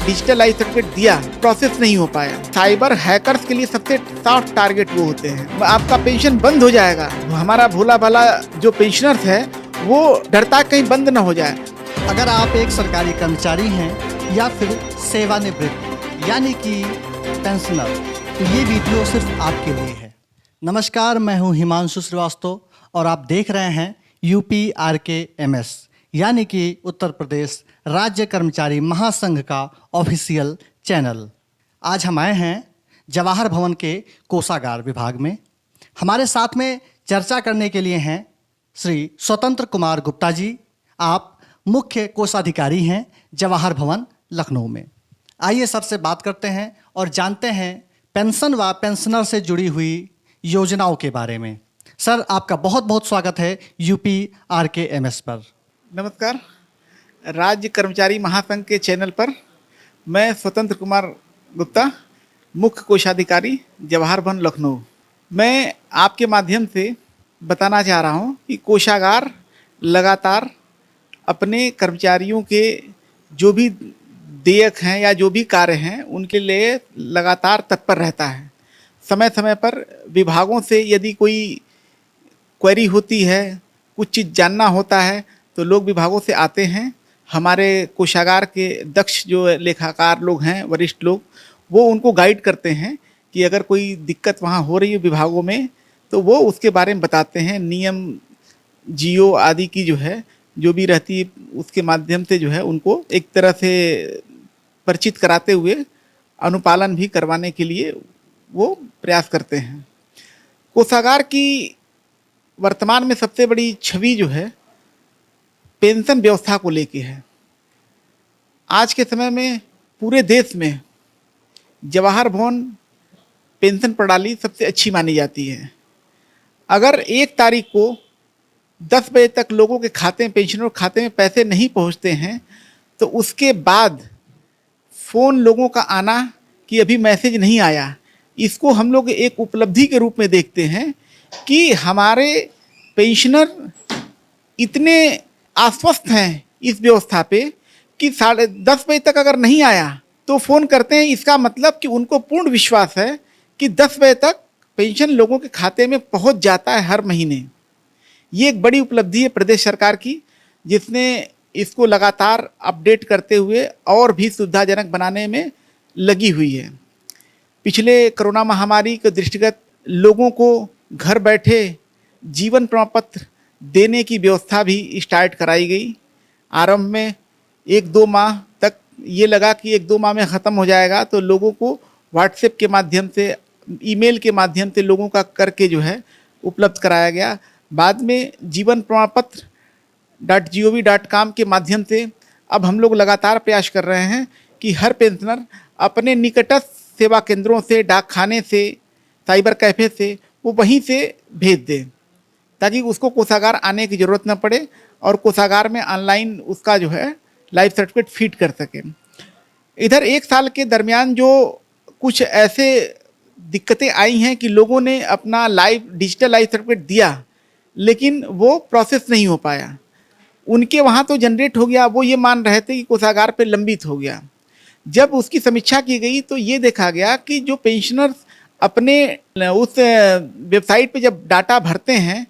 Digitalise certificate दिया, process नहीं हो पाया। साइबर हैकर्स के लिए सबसे सॉफ्ट टारगेट वो होते हैं। आपका पेंशन बंद हो जाएगा, हमारा भोला भाला जो पेंशनर्स है वो डरता कहीं बंद न हो जाए। अगर आप एक सरकारी कर्मचारी हैं या फिर सेवानिवृत्त यानी कि पेंशनर, तो ये वीडियो सिर्फ आपके लिए है। नमस्कार, मैं हूं हिमांशु श्रीवास्तव और आप देख रहे हैं UPRKMS यानी कि उत्तर प्रदेश राज्य कर्मचारी महासंघ का ऑफिशियल चैनल। आज हम आए हैं जवाहर भवन के कोषागार विभाग में। हमारे साथ में चर्चा करने के लिए हैं श्री स्वतंत्र कुमार गुप्ता जी। आप मुख्य कोषाधिकारी हैं जवाहर भवन लखनऊ में। आइए सर से बात करते हैं और जानते हैं पेंशन व पेंशनर से जुड़ी हुई योजनाओं के बारे में। सर, आपका बहुत बहुत स्वागत है UPRKMS पर। नमस्कार। राज्य कर्मचारी महासंघ के चैनल पर मैं स्वतंत्र कुमार गुप्ता, मुख्य कोषाधिकारी जवाहर भवन लखनऊ। मैं आपके माध्यम से बताना चाह रहा हूं कि कोषागार लगातार अपने कर्मचारियों के जो भी देयक हैं या जो भी कार्य हैं उनके लिए लगातार तत्पर रहता है। समय समय पर विभागों से यदि कोई क्वेरी होती है, कुछ चीज़ जानना होता है, तो लोग विभागों से आते हैं। हमारे कोषागार के दक्ष जो लेखाकार लोग हैं, वरिष्ठ लोग, वो उनको गाइड करते हैं कि अगर कोई दिक्कत वहाँ हो रही है विभागों में तो वो उसके बारे में बताते हैं। नियम जियो आदि की जो भी रहती है उसके माध्यम से उनको एक तरह से परिचित कराते हुए अनुपालन भी करवाने के लिए वो प्रयास करते हैं। कोषागार की वर्तमान में सबसे बड़ी छवि पेंशन व्यवस्था को लेके है। आज के समय में पूरे देश में जवाहर भवन पेंशन प्रणाली सबसे अच्छी मानी जाती है। अगर 1 तारीख को 10 बजे तक लोगों के खाते में, पेंशनरों के खाते में पैसे नहीं पहुंचते हैं तो उसके बाद फ़ोन लोगों का आना कि अभी मैसेज नहीं आया, इसको हम लोग एक उपलब्धि के रूप में देखते हैं कि हमारे पेंशनर इतने आश्वस्त हैं इस व्यवस्था पे कि 10:30 बजे तक अगर नहीं आया तो फ़ोन करते हैं। इसका मतलब कि उनको पूर्ण विश्वास है कि 10 बजे तक पेंशन लोगों के खाते में पहुंच जाता है हर महीने। ये एक बड़ी उपलब्धि है प्रदेश सरकार की, जिसने इसको लगातार अपडेट करते हुए और भी सुविधाजनक बनाने में लगी हुई है। पिछले कोरोना महामारी के दृष्टिगत लोगों को घर बैठे जीवन प्रमाण पत्र देने की व्यवस्था भी स्टार्ट कराई गई। आरंभ में 1-2 माह तक ये लगा कि 1-2 माह में ख़त्म हो जाएगा, तो लोगों को व्हाट्सएप के माध्यम से, ईमेल के माध्यम से लोगों का करके उपलब्ध कराया गया। बाद में जीवन प्रमाण पत्र .gov.com के माध्यम से अब हम लोग लगातार प्रयास कर रहे हैं कि हर पेंशनर अपने निकटस्थ सेवा केंद्रों से, डाकखाने से, साइबर कैफ़े से वो वहीं से भेज दें ताकि उसको कोषागार आने की ज़रूरत न पड़े और कोषागार में ऑनलाइन उसका लाइफ सर्टिफिकेट फीड कर सके। इधर 1 साल के दरमियान जो कुछ ऐसे दिक्कतें आई हैं कि लोगों ने अपना डिजिटल लाइफ सर्टिफिकेट दिया लेकिन वो प्रोसेस नहीं हो पाया। उनके वहाँ तो जनरेट हो गया, वो ये मान रहे थे कि कोषागार पे लंबित हो गया। जब उसकी समीक्षा की गई तो ये देखा गया कि जो पेंशनर्स अपने उस वेबसाइट पे जब डाटा भरते हैं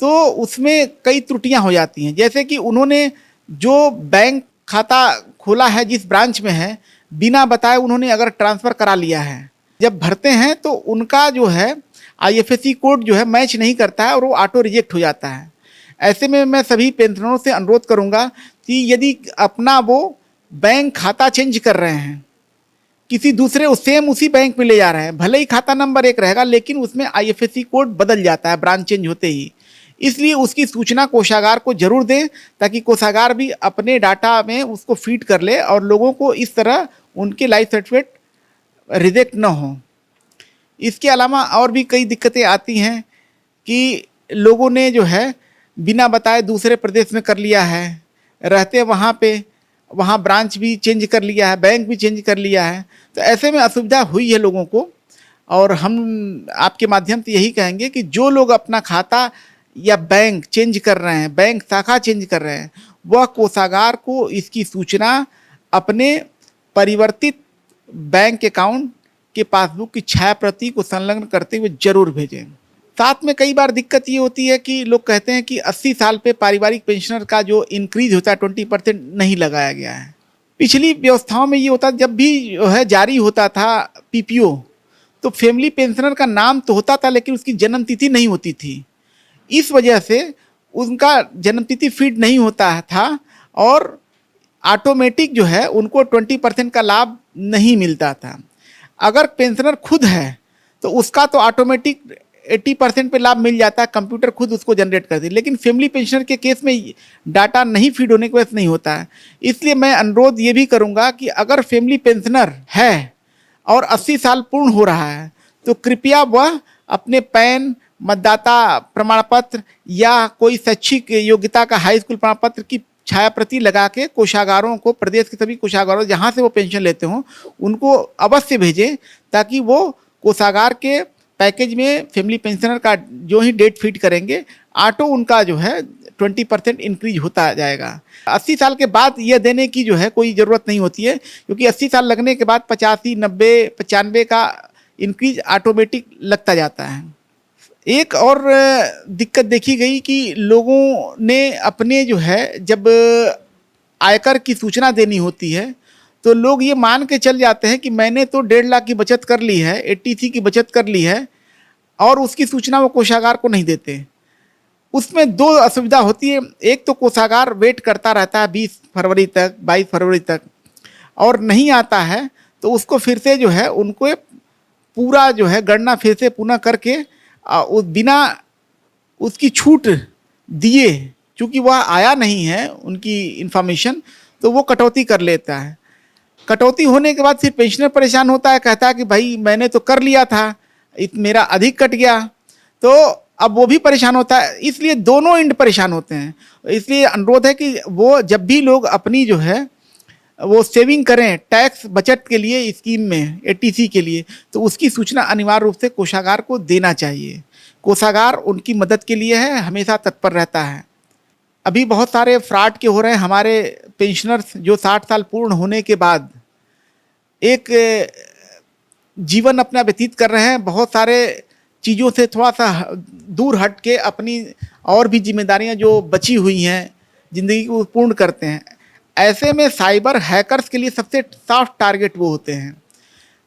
तो उसमें कई त्रुटियां हो जाती हैं। जैसे कि उन्होंने जो बैंक खाता खोला है जिस ब्रांच में है, बिना बताए उन्होंने अगर ट्रांसफ़र करा लिया है, जब भरते हैं तो उनका IFSC कोड मैच नहीं करता है और वो ऑटो रिजेक्ट हो जाता है। ऐसे में मैं सभी पेंशनरों से अनुरोध करूंगा कि यदि अपना वो बैंक खाता चेंज कर रहे हैं, किसी दूसरे उसी बैंक में ले जा रहे हैं, भले ही खाता नंबर एक रहेगा लेकिन उसमें IFSC कोड बदल जाता है ब्रांच चेंज होते ही। इसलिए उसकी सूचना कोषागार को जरूर दें ताकि कोषागार भी अपने डाटा में उसको फीड कर ले और लोगों को इस तरह उनके लाइफ सर्टिफिकेट रिजेक्ट न हो। इसके अलावा और भी कई दिक्कतें आती हैं कि लोगों ने बिना बताए दूसरे प्रदेश में कर लिया है, रहते वहाँ पे, वहाँ ब्रांच भी चेंज कर लिया है, बैंक भी चेंज कर लिया है, तो ऐसे में असुविधा हुई है लोगों को। और हम आपके माध्यम से यही कहेंगे कि जो लोग अपना खाता या बैंक चेंज कर रहे हैं, बैंक शाखा चेंज कर रहे हैं, वह कोषागार को इसकी सूचना अपने परिवर्तित बैंक अकाउंट के पासबुक की छाया प्रति को संलग्न करते हुए जरूर भेजें। साथ में कई बार दिक्कत ये होती है कि लोग कहते हैं कि 80 साल पे पारिवारिक पेंशनर का जो इंक्रीज होता है 20% नहीं लगाया गया है। पिछली व्यवस्थाओं में ये होता, जब भी जो है जारी होता था पीपीओ, तो फैमिली पेंशनर का नाम तो होता था लेकिन उसकी जन्म तिथि नहीं होती थी। इस वजह से उनका जन्म तिथि फीड नहीं होता था और ऑटोमेटिक जो है उनको 20% का लाभ नहीं मिलता था। अगर पेंशनर खुद है तो उसका तो ऑटोमेटिक 80% पे लाभ मिल जाता है, कंप्यूटर खुद उसको जनरेट कर दे। लेकिन फैमिली पेंशनर के केस में डाटा नहीं फीड होने की वजह से नहीं होता है। इसलिए मैं अनुरोध ये भी करूँगा कि अगर फैमिली पेंशनर है और 80 साल पूर्ण हो रहा है तो कृपया वह अपने पैन, मतदाता प्रमाण पत्र या कोई शैक्षिक योग्यता का हाई स्कूल प्रमाण पत्र की छाया प्रति लगा के कोषागारों को, प्रदेश के सभी कोषागारों जहाँ से वो पेंशन लेते हों उनको अवश्य भेजें, ताकि वो कोषागार के पैकेज में फैमिली पेंशनर का जो ही डेट फिट करेंगे ऑटो उनका जो है 20% इंक्रीज होता जाएगा। 80 साल के बाद यह देने की जो है कोई ज़रूरत नहीं होती है, क्योंकि 80 साल लगने के बाद 85, 90, 95 का इंक्रीज ऑटोमेटिक लगता जाता है। एक और दिक्कत देखी गई कि लोगों ने अपने जो है जब आयकर की सूचना देनी होती है तो लोग ये मान के चल जाते हैं कि मैंने तो 1.5 लाख की बचत कर ली है, 80 की बचत कर ली है, और उसकी सूचना वो कोषागार को नहीं देते। उसमें दो असुविधा होती है। एक तो कोषागार वेट करता रहता है 20 फरवरी तक, 22 फरवरी तक, और नहीं आता है तो उसको फिर से जो है उनको पूरा जो है गणना फिर से पुनः करके बिना उसकी छूट दिए, चूँकि वह आया नहीं है उनकी इन्फॉर्मेशन, तो वो कटौती कर लेता है। कटौती होने के बाद फिर पेंशनर परेशान होता है, कहता है कि भाई मैंने तो कर लिया था, मेरा अधिक कट गया, तो अब वो भी परेशान होता है। इसलिए दोनों एंड परेशान होते हैं। इसलिए अनुरोध है कि वो जब भी लोग अपनी जो है वो सेविंग करें टैक्स बचत के लिए स्कीम में 80C के लिए, तो उसकी सूचना अनिवार्य रूप से कोषागार को देना चाहिए। कोषागार उनकी मदद के लिए है, हमेशा तत्पर रहता है। अभी बहुत सारे फ्रॉड के हो रहे हैं। हमारे पेंशनर्स जो 60 साल पूर्ण होने के बाद एक जीवन अपना व्यतीत कर रहे हैं, बहुत सारे चीज़ों से थोड़ा सा दूर हट के अपनी और भी जिम्मेदारियां जो बची हुई हैं ज़िंदगी को पूर्ण करते हैं। ऐसे में साइबर हैकर्स के लिए सबसे सॉफ्ट टारगेट वो होते हैं।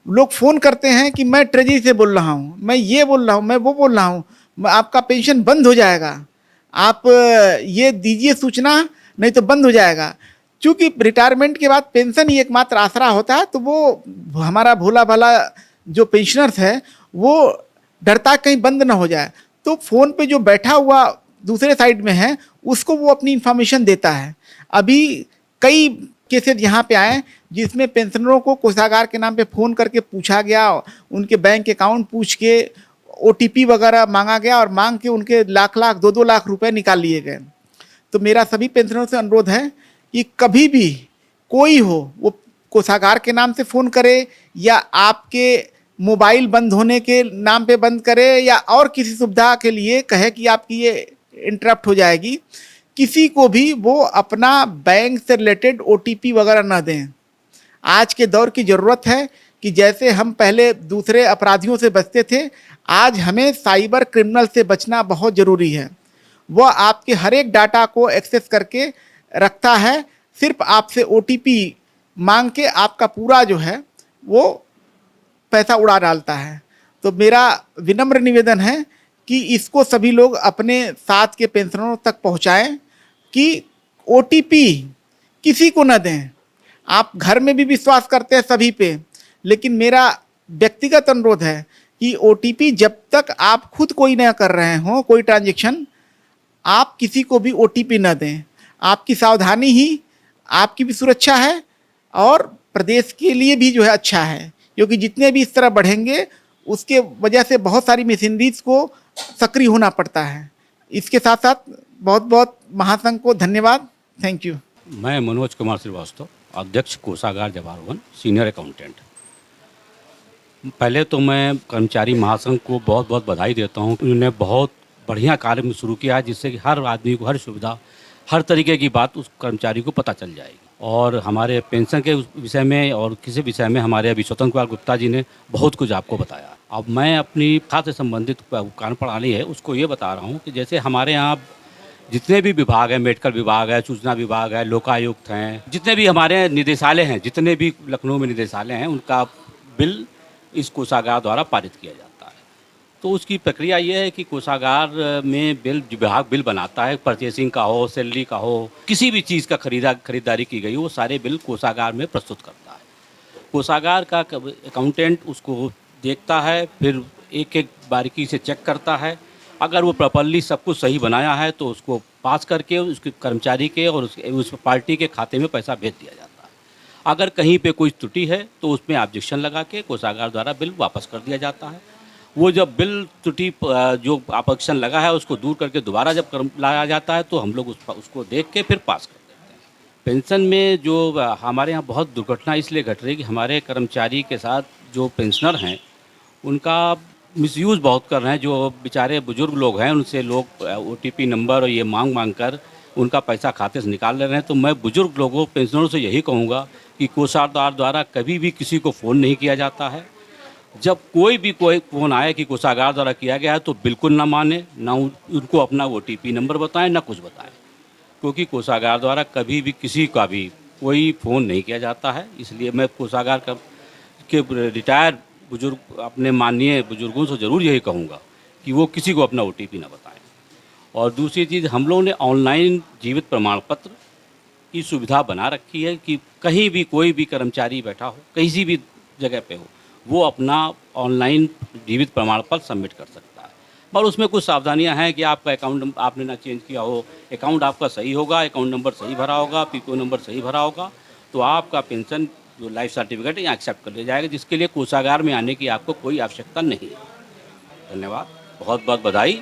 लोग फ़ोन करते हैं कि मैं ट्रेजरी से बोल रहा हूँ, मैं ये बोल रहा हूँ, मैं वो बोल रहा हूँ, आपका पेंशन बंद हो जाएगा, आप ये दीजिए सूचना नहीं तो बंद हो जाएगा। चूँकि रिटायरमेंट के बाद पेंशन ही एकमात्र आसरा होता है, तो वो हमारा भोला भाला जो पेंशनर्स है वो डरता कहीं बंद ना हो जाए, तो फ़ोन पे जो बैठा हुआ दूसरे साइड में है उसको वो अपनी इन्फॉर्मेशन देता है। अभी कई केसेस यहाँ पे आए जिसमें पेंशनरों को कोषागार के नाम पे फ़ोन करके पूछा गया, उनके बैंक अकाउंट पूछ के OTP वगैरह मांगा गया और मांग के उनके लाख 2-2 लाख रुपए निकाल लिए गए। तो मेरा सभी पेंशनरों से अनुरोध है कि कभी भी कोई हो वो कोषागार के नाम से फ़ोन करे या आपके मोबाइल बंद होने के नाम पे बंद करे या और किसी सुविधा के लिए कहे कि आपकी ये इंटरप्ट हो जाएगी, किसी को भी वो अपना बैंक से रिलेटेड OTP वगैरह ना दें। आज के दौर की ज़रूरत है कि जैसे हम पहले दूसरे अपराधियों से बचते थे, आज हमें साइबर क्रिमिनल से बचना बहुत ज़रूरी है। वह आपके हर एक डाटा को एक्सेस करके रखता है, सिर्फ आपसे OTP मांग के आपका पूरा जो है वो पैसा उड़ा डालता है। तो मेरा विनम्र निवेदन है कि इसको सभी लोग अपने साथ के पेंशनरों तक पहुंचाएं कि OTP किसी को न दें। आप घर में भी विश्वास करते हैं सभी पे, लेकिन मेरा व्यक्तिगत अनुरोध है कि OTP जब तक आप खुद कोई न कर रहे हों कोई ट्रांजेक्शन, आप किसी को भी OTP न दें। आपकी सावधानी ही आपकी भी सुरक्षा है और प्रदेश के लिए भी जो है अच्छा है, क्योंकि जितने भी इस तरह बढ़ेंगे उसके वजह से बहुत सारी मशीनरीज को सक्रिय होना पड़ता है। इसके साथ साथ बहुत बहुत महासंघ को धन्यवाद। Thank you. मैं मनोज कुमार श्रीवास्तव, अध्यक्ष कोषागार जवाहर भवन, सीनियर अकाउंटेंट। पहले तो मैं कर्मचारी महासंघ को बहुत बहुत बधाई देता हूँ। उन्होंने बहुत बढ़िया कार्य शुरू किया है, जिससे कि हर आदमी को हर सुविधा, हर तरीके की बात उस कर्मचारी को पता चल जाएगी। और हमारे पेंशन के विषय में और किसी विषय में हमारे अभी स्वतंत्र कुमार गुप्ता जी ने बहुत कुछ आपको बताया। अब मैं अपनी खास से संबंधित कानून प्रणाली है उसको ये बता रहा हूँ कि जैसे हमारे यहाँ जितने भी विभाग हैं, मेडिकल विभाग है, सूचना विभाग है, लोकायुक्त हैं, जितने भी हमारे निदेशालय हैं, जितने भी लखनऊ में निदेशालय हैं, उनका बिल इस कोषागार द्वारा पारित किया जाता है। तो उसकी प्रक्रिया ये है कि कोषागार में विभाग बिल बनाता है, परचेसिंग का हो, सैलरी का हो, किसी भी चीज़ का खरीदारी की गई हो, वो सारे बिल कोषागार में प्रस्तुत करता है। कोषागार का अकाउंटेंट उसको देखता है, फिर एक एक बारीकी से चेक करता है। अगर वो प्रॉपर्ली सब कुछ सही बनाया है तो उसको पास करके उसके कर्मचारी के और उस पार्टी के खाते में पैसा भेज दिया जाता है। अगर कहीं पे कोई त्रुटि है तो उसमें ऑब्जेक्शन लगा के कोषागार द्वारा बिल वापस कर दिया जाता है। वो जब बिल त्रुटि जो ऑब्जेक्शन लगा है उसको दूर करके दोबारा जब लाया जाता है तो हम लोग उसको देख के फिर पास कर देते हैं। पेंशन में जो हमारे यहाँ बहुत दुर्घटना इसलिए घट रही है कि हमारे कर्मचारी के साथ जो पेंशनर हैं उनका मिसयूज़ बहुत कर रहे हैं। जो बेचारे बुजुर्ग लोग हैं उनसे लोग OTP नंबर और ये मांग कर उनका पैसा खाते से निकाल ले रहे हैं। तो मैं बुजुर्ग लोगों पेंशनरों से यही कहूँगा कि कोषागार द्वारा कभी भी किसी को फ़ोन नहीं किया जाता है। जब कोई फ़ोन आए कि कोषागार द्वारा किया गया है तो बिल्कुल ना माने, ना उनको अपना OTP नंबर बताएं, ना कुछ बताएं, क्योंकि कोषागार द्वारा कभी भी किसी का भी कोई फ़ोन नहीं किया जाता है। इसलिए मैं कोषागार के रिटायर बुजुर्ग अपने माननीय बुजुर्गों से ज़रूर यही कहूँगा कि वो किसी को अपना OTP ना बताएं। और दूसरी चीज़, हम लोगों ने ऑनलाइन जीवित प्रमाण पत्र की सुविधा बना रखी है कि कहीं भी कोई भी कर्मचारी बैठा हो, कहीं भी जगह पे हो, वो अपना ऑनलाइन जीवित प्रमाण पत्र सबमिट कर सकता है। पर उसमें कुछ सावधानियां हैं कि आपका अकाउंट आपने ना चेंज किया हो, अकाउंट आपका सही होगा, अकाउंट नंबर सही भरा होगा, PPO नंबर सही भरा होगा, तो आपका पेंशन जो लाइफ सर्टिफिकेट है यहाँ एक्सेप्ट कर लिया जाएगा, जिसके लिए कोषागार में आने की आपको कोई आवश्यकता नहीं है। धन्यवाद, बहुत बहुत बधाई।